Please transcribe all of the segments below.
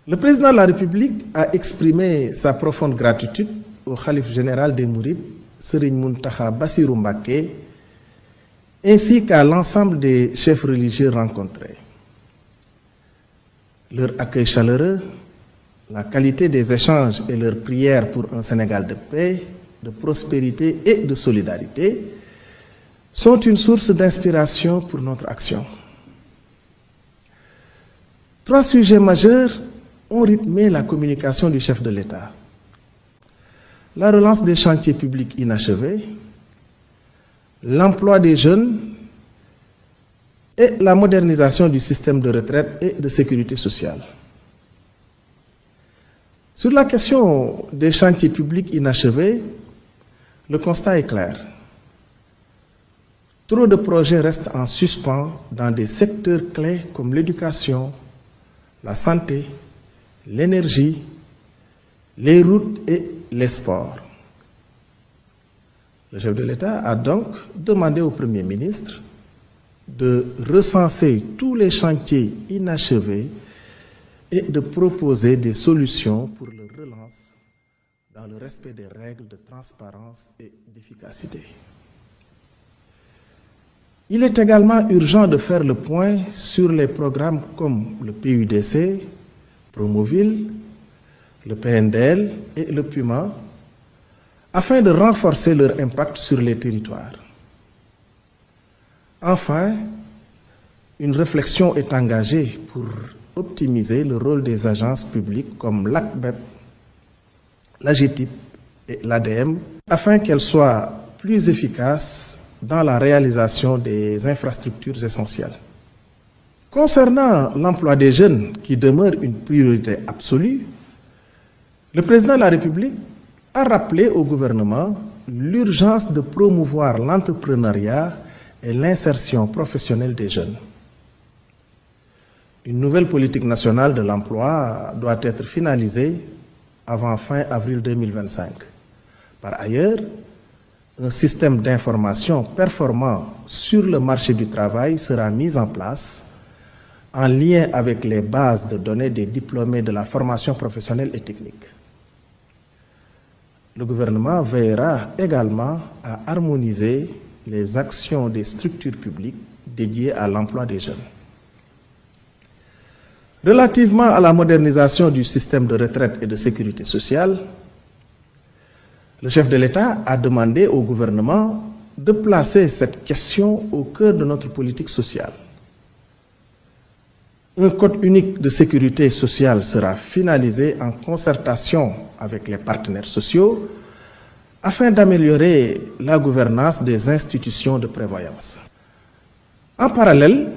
Le président de la République a exprimé sa profonde gratitude au khalife général des Mourides, Serigne Mountakha Bassirou Mbacké, ainsi qu'à l'ensemble des chefs religieux rencontrés. Leur accueil chaleureux, la qualité des échanges et leurs prières pour un Sénégal de paix, de prospérité et de solidarité sont une source d'inspiration pour notre action. 3 sujets majeurs ont rythmé la communication du chef de l'État. La relance des chantiers publics inachevés, l'emploi des jeunes et la modernisation du système de retraite et de sécurité sociale. Sur la question des chantiers publics inachevés, le constat est clair. Trop de projets restent en suspens dans des secteurs clés comme l'éducation, la santé, l'énergie, les routes et les sports. Le chef de l'État a donc demandé au Premier ministre de recenser tous les chantiers inachevés et de proposer des solutions pour leur relance dans le respect des règles de transparence et d'efficacité. Il est également urgent de faire le point sur les programmes comme le PUDC, Promoville, le PNDL et le PUMA, afin de renforcer leur impact sur les territoires. Enfin, une réflexion est engagée pour optimiser le rôle des agences publiques comme l'ACBEP, l'AGETIP et l'ADM, afin qu'elles soient plus efficaces dans la réalisation des infrastructures essentielles. Concernant l'emploi des jeunes, qui demeure une priorité absolue, le président de la République a rappelé au gouvernement l'urgence de promouvoir l'entrepreneuriat et l'insertion professionnelle des jeunes. Une nouvelle politique nationale de l'emploi doit être finalisée avant fin avril 2025. Par ailleurs, un système d'information performant sur le marché du travail sera mis en place en lien avec les bases de données des diplômés de la formation professionnelle et technique. Le gouvernement veillera également à harmoniser les actions des structures publiques dédiées à l'emploi des jeunes. Relativement à la modernisation du système de retraite et de sécurité sociale, le chef de l'État a demandé au gouvernement de placer cette question au cœur de notre politique sociale. Un code unique de sécurité sociale sera finalisé en concertation avec les partenaires sociaux afin d'améliorer la gouvernance des institutions de prévoyance. En parallèle,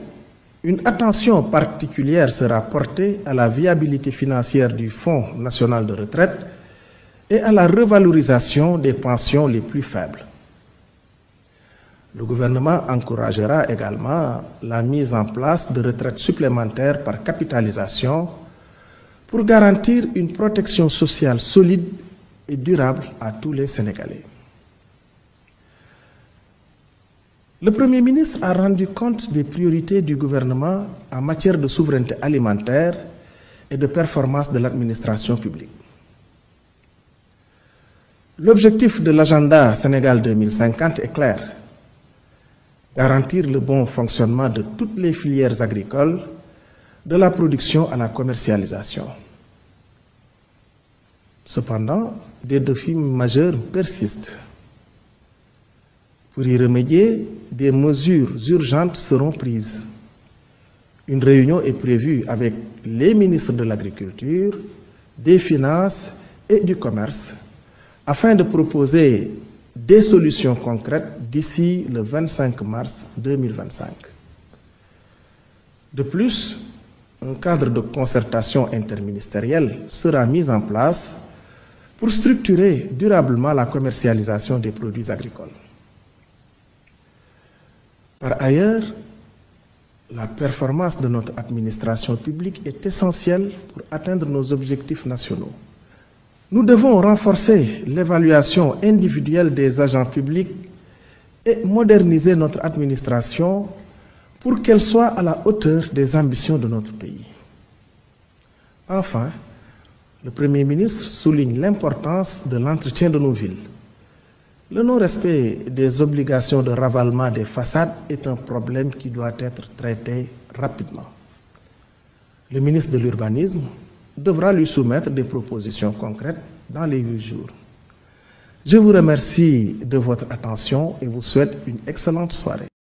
une attention particulière sera portée à la viabilité financière du Fonds national de retraite et à la revalorisation des pensions les plus faibles. Le gouvernement encouragera également la mise en place de retraites supplémentaires par capitalisation pour garantir une protection sociale solide et durable à tous les Sénégalais. Le Premier ministre a rendu compte des priorités du gouvernement en matière de souveraineté alimentaire et de performance de l'administration publique. L'objectif de l'agenda Sénégal 2050 est clair: garantir le bon fonctionnement de toutes les filières agricoles, de la production à la commercialisation. Cependant, des défis majeurs persistent. Pour y remédier, des mesures urgentes seront prises. Une réunion est prévue avec les ministres de l'Agriculture, des Finances et du Commerce afin de proposer des solutions concrètes d'ici le 25 mars 2025. De plus, un cadre de concertation interministérielle sera mis en place pour structurer durablement la commercialisation des produits agricoles. Par ailleurs, la performance de notre administration publique est essentielle pour atteindre nos objectifs nationaux. Nous devons renforcer l'évaluation individuelle des agents publics et moderniser notre administration pour qu'elle soit à la hauteur des ambitions de notre pays. Enfin, le Premier ministre souligne l'importance de l'entretien de nos villes. Le non-respect des obligations de ravalement des façades est un problème qui doit être traité rapidement. Le ministre de l'Urbanisme devra lui soumettre des propositions concrètes dans les 8 jours. Je vous remercie de votre attention et vous souhaite une excellente soirée.